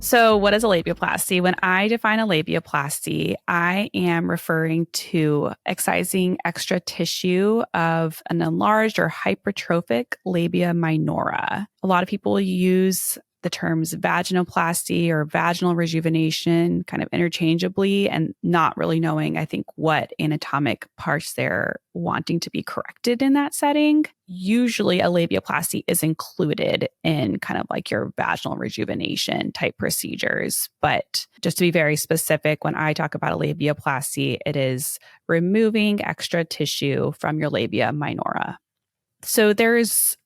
So what is a labiaplasty? When I define a labiaplasty, I am referring to excising extra tissue of an enlarged or hypertrophic labia minora. A lot of people use the terms vaginoplasty or vaginal rejuvenation kind of interchangeably and not really knowing, I think, what anatomic parts they're wanting to be corrected in that setting. Usually a labiaplasty is included in kind of like your vaginal rejuvenation type procedures. But just to be very specific, when I talk about a labiaplasty, it is removing extra tissue from your labia minora. So there's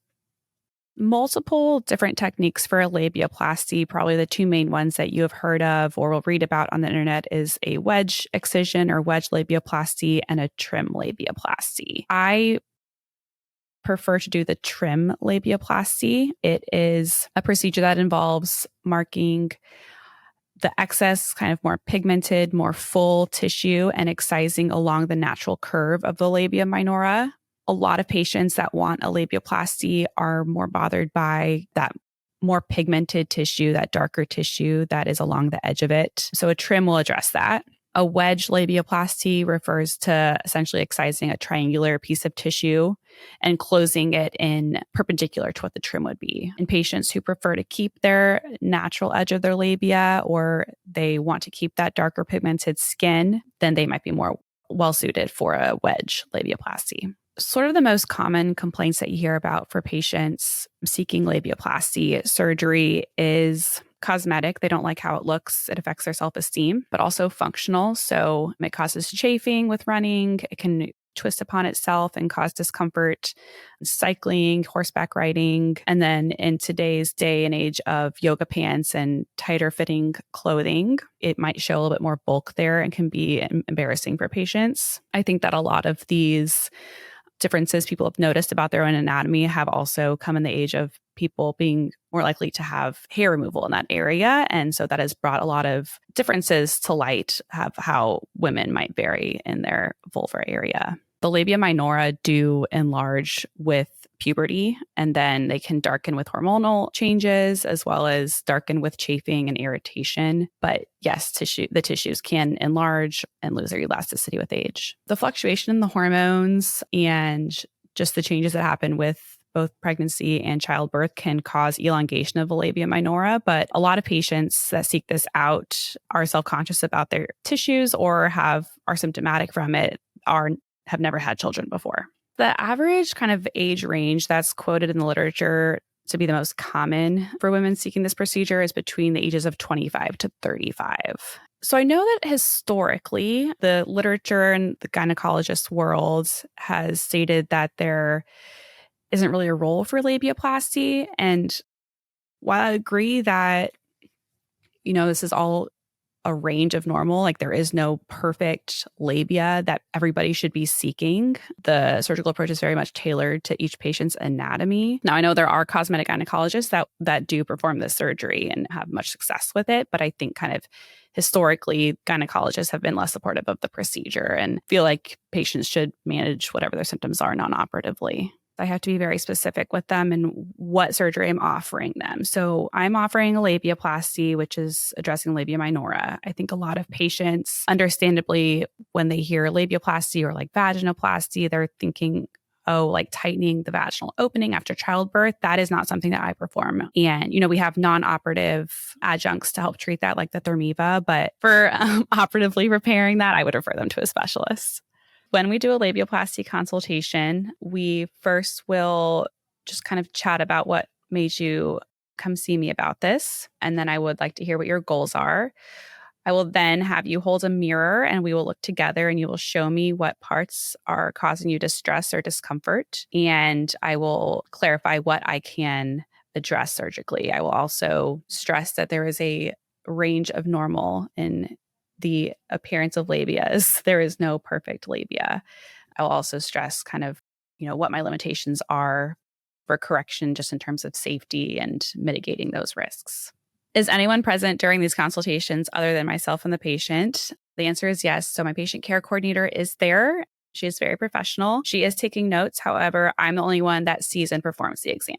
multiple different techniques for a labiaplasty. Probably the two main ones that you have heard of or will read about on the internet is a wedge excision or wedge labiaplasty and a trim labiaplasty. I prefer to do the trim labiaplasty. It is a procedure that involves marking the excess, kind of more pigmented, more full tissue and excising along the natural curve of the labia minora. A lot of patients that want a labiaplasty are more bothered by that more pigmented tissue, that darker tissue that is along the edge of it. So a trim will address that. A wedge labiaplasty refers to essentially excising a triangular piece of tissue and closing it in perpendicular to what the trim would be. In patients who prefer to keep their natural edge of their labia or they want to keep that darker pigmented skin, then they might be more well suited for a wedge labiaplasty. Sort of the most common complaints that you hear about for patients seeking labiaplasty surgery is cosmetic. They don't like how it looks. It affects their self-esteem, but also functional. So it causes chafing with running. It can twist upon itself and cause discomfort, cycling, horseback riding. And then in today's day and age of yoga pants and tighter fitting clothing, it might show a little bit more bulk there and can be embarrassing for patients. I think that a lot of these differences people have noticed about their own anatomy have also come in the age of people being more likely to have hair removal in that area. And so that has brought a lot of differences to light of how women might vary in their vulvar area. The labia minora do enlarge with puberty, and then they can darken with hormonal changes as well as darken with chafing and irritation. But yes, the tissues can enlarge and lose their elasticity with age. The fluctuation in the hormones and just the changes that happen with both pregnancy and childbirth can cause elongation of the labia minora, but a lot of patients that seek this out are self-conscious about their tissues or are symptomatic from it, have never had children before. The average kind of age range that's quoted in the literature to be the most common for women seeking this procedure is between the ages of 25 to 35. So I know that historically, the literature in the gynecologist world has stated that there isn't really a role for labiaplasty. And while I agree that, this is all a range of normal, like there is no perfect labia that everybody should be seeking. The surgical approach is very much tailored to each patient's anatomy. Now, I know there are cosmetic gynecologists that do perform this surgery and have much success with it, but I think kind of historically, gynecologists have been less supportive of the procedure and feel like patients should manage whatever their symptoms are non-operatively. I have to be very specific with them and what surgery I'm offering them. So I'm offering a labiaplasty, which is addressing labia minora. I think a lot of patients, understandably, when they hear labiaplasty or like vaginoplasty, they're thinking, oh, like tightening the vaginal opening after childbirth. That is not something that I perform. And, we have non-operative adjuncts to help treat that, like the Thermiva. But for operatively repairing that, I would refer them to a specialist. When we do a labiaplasty consultation, we first will just kind of chat about what made you come see me about this. And then I would like to hear what your goals are. I will then have you hold a mirror and we will look together and you will show me what parts are causing you distress or discomfort. And I will clarify what I can address surgically. I will also stress that there is a range of normal in the appearance of labias. There is no perfect labia. I'll also stress kind of, what my limitations are for correction just in terms of safety and mitigating those risks. Is anyone present during these consultations other than myself and the patient? The answer is yes. So my patient care coordinator is there. She is very professional. She is taking notes. However, I'm the only one that sees and performs the exam.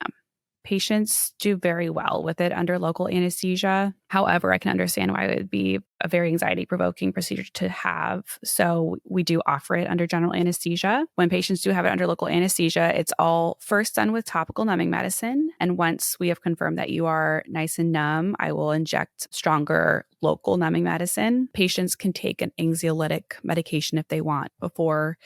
Patients do very well with it under local anesthesia. However, I can understand why it would be a very anxiety-provoking procedure to have. So we do offer it under general anesthesia. When patients do have it under local anesthesia, it's all first done with topical numbing medicine. And once we have confirmed that you are nice and numb, I will inject stronger local numbing medicine. Patients can take an anxiolytic medication if they want before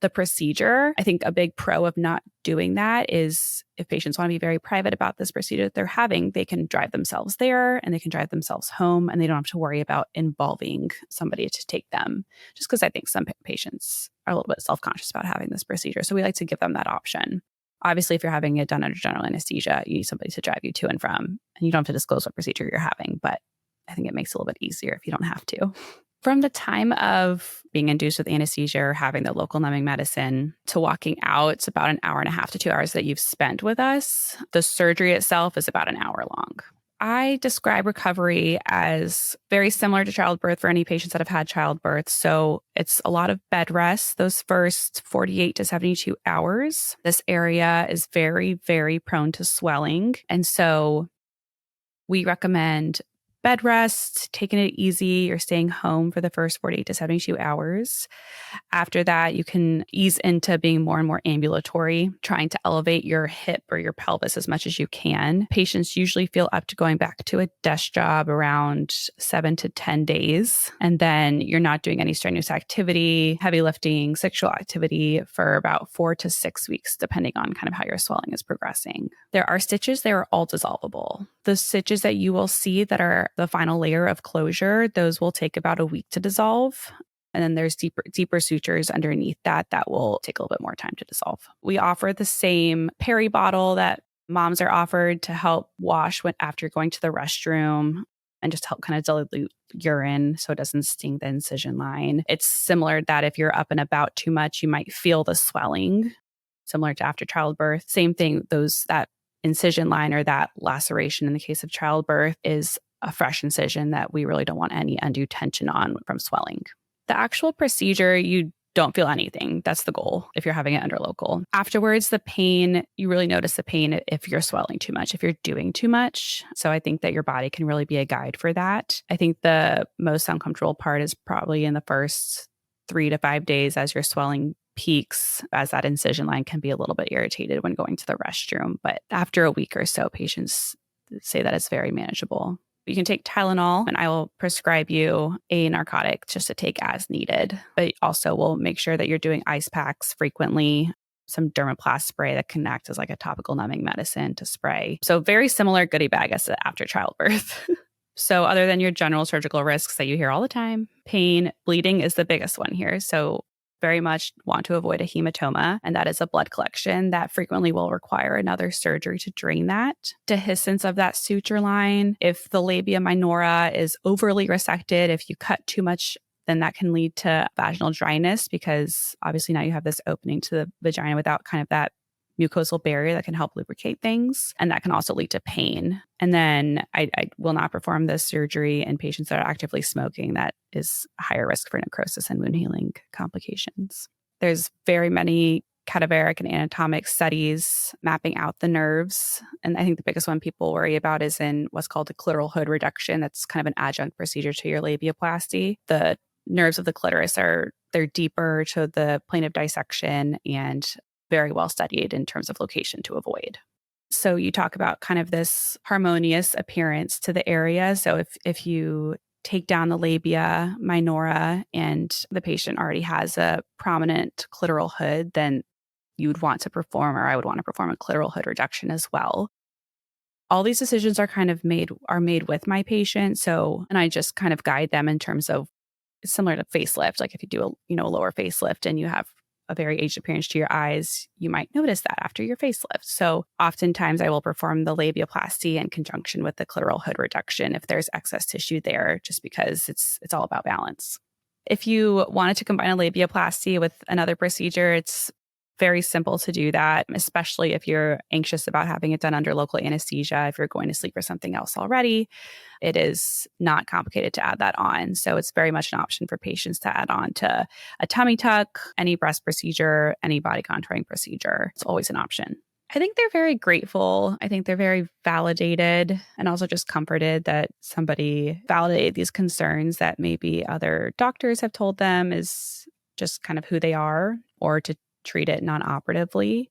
the procedure. I think a big pro of not doing that is if patients want to be very private about this procedure that they're having, they can drive themselves there and they can drive themselves home and they don't have to worry about involving somebody to take them. Just because I think some patients are a little bit self-conscious about having this procedure. So we like to give them that option. Obviously, if you're having it done under general anesthesia, you need somebody to drive you to and from, and you don't have to disclose what procedure you're having, but I think it makes it a little bit easier if you don't have to. From the time of being induced with anesthesia or having the local numbing medicine to walking out, it's about an hour and a half to 2 hours that you've spent with us. The surgery itself is about an hour long. I describe recovery as very similar to childbirth for any patients that have had childbirth. So it's a lot of bed rest those first 48 to 72 hours. This area is very, very prone to swelling. And so we recommend bed rest, taking it easy. You're staying home for the first 48 to 72 hours. After that, you can ease into being more and more ambulatory, trying to elevate your hip or your pelvis as much as you can. Patients usually feel up to going back to a desk job around 7 to 10 days. And then you're not doing any strenuous activity, heavy lifting, sexual activity for about 4 to 6 weeks, depending on kind of how your swelling is progressing. There are stitches, they are all dissolvable. The stitches that you will see that are the final layer of closure, those will take about a week to dissolve. And then there's deeper sutures underneath that will take a little bit more time to dissolve. We offer the same peri bottle that moms are offered to help wash after you're going to the restroom and just help kind of dilute urine so it doesn't sting the incision line. It's similar that if you're up and about too much, you might feel the swelling, similar to after childbirth. Same thing, that incision line or that laceration in the case of childbirth is a fresh incision that we really don't want any undue tension on from swelling. The actual procedure, you don't feel anything. That's the goal if you're having it under local. Afterwards, the pain, you really notice the pain if you're swelling too much, if you're doing too much. So I think that your body can really be a guide for that. I think the most uncomfortable part is probably in the first 3 to 5 days as your swelling peaks, as that incision line can be a little bit irritated when going to the restroom. But after a week or so, patients say that it's very manageable. You can take Tylenol and I will prescribe you a narcotic just to take as needed. But also we'll make sure that you're doing ice packs frequently, some Dermaplast spray that can act as like a topical numbing medicine to spray. So very similar goodie bag as after childbirth. So other than your general surgical risks that you hear all the time, pain, bleeding is the biggest one here. So very much want to avoid a hematoma, and that is a blood collection that frequently will require another surgery to drain that. Dehiscence of that suture line, if the labia minora is overly resected, if you cut too much, then that can lead to vaginal dryness because obviously now you have this opening to the vagina without kind of that mucosal barrier that can help lubricate things. And that can also lead to pain. And then I will not perform this surgery in patients that are actively smoking. That is a higher risk for necrosis and wound healing complications. There's very many cadaveric and anatomic studies mapping out the nerves. And I think the biggest one people worry about is in what's called a clitoral hood reduction. That's kind of an adjunct procedure to your labiaplasty. The nerves of the clitoris they're deeper to the plane of dissection and very well studied in terms of location to avoid. So you talk about kind of this harmonious appearance to the area. So if you take down the labia minora and the patient already has a prominent clitoral hood, then you would want to perform, or I would want to perform, a clitoral hood reduction as well. All these decisions are made with my patient. So, and I just kind of guide them in terms of, it's similar to facelift. Like if you do a lower facelift and you have a very aged appearance to your eyes, you might notice that after your facelift. So oftentimes I will perform the labiaplasty in conjunction with the clitoral hood reduction if there's excess tissue there, just because it's all about balance. If you wanted to combine a labiaplasty with another procedure, it's very simple to do that, especially if you're anxious about having it done under local anesthesia. If you're going to sleep for something else already, it is not complicated to add that on. So it's very much an option for patients to add on to a tummy tuck, any breast procedure, any body contouring procedure. It's always an option. I think they're very grateful. I think they're very validated and also just comforted that somebody validated these concerns that maybe other doctors have told them is just kind of who they are, or to treat it non-operatively.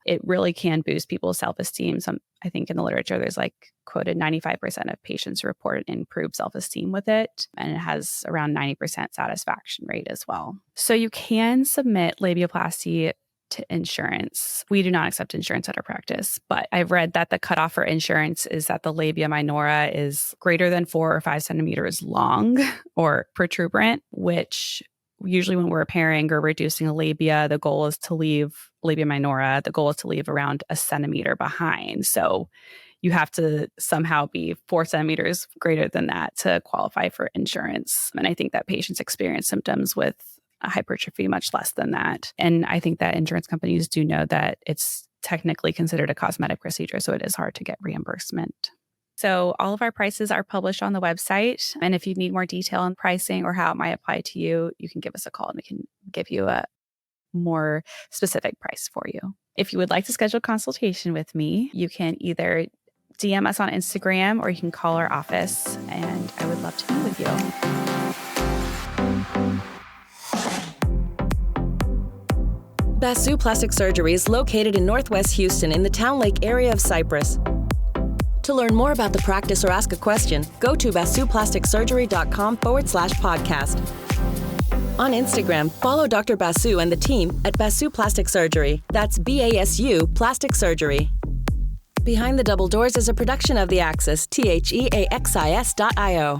It really can boost people's self-esteem. I think in the literature, there's quoted 95% of patients report improved self-esteem with it, and it has around 90% satisfaction rate as well. So you can submit labiaplasty to insurance. We do not accept insurance at our practice, but I've read that the cutoff for insurance is that the labia minora is greater than 4 or 5 centimeters long or protuberant, which usually when we're repairing or reducing a labia, the goal is to leave labia minora. The goal is to leave around a centimeter behind. So you have to somehow be 4 centimeters greater than that to qualify for insurance. And I think that patients experience symptoms with a hypertrophy much less than that. And I think that insurance companies do know that it's technically considered a cosmetic procedure, so it is hard to get reimbursement. So all of our prices are published on the website. And if you need more detail on pricing or how it might apply to you, you can give us a call and we can give you a more specific price for you. If you would like to schedule a consultation with me, you can either DM us on Instagram or you can call our office, and I would love to meet with you. Basu Plastic Surgery is located in Northwest Houston in the Town Lake area of Cypress. To learn more about the practice or ask a question, go to basuplasticsurgery.com/podcast. On Instagram, follow Dr. Basu and the team at Basu Plastic Surgery. That's BASU Plastic Surgery. Behind the Double Doors is a production of The Axis, TheAxis.io.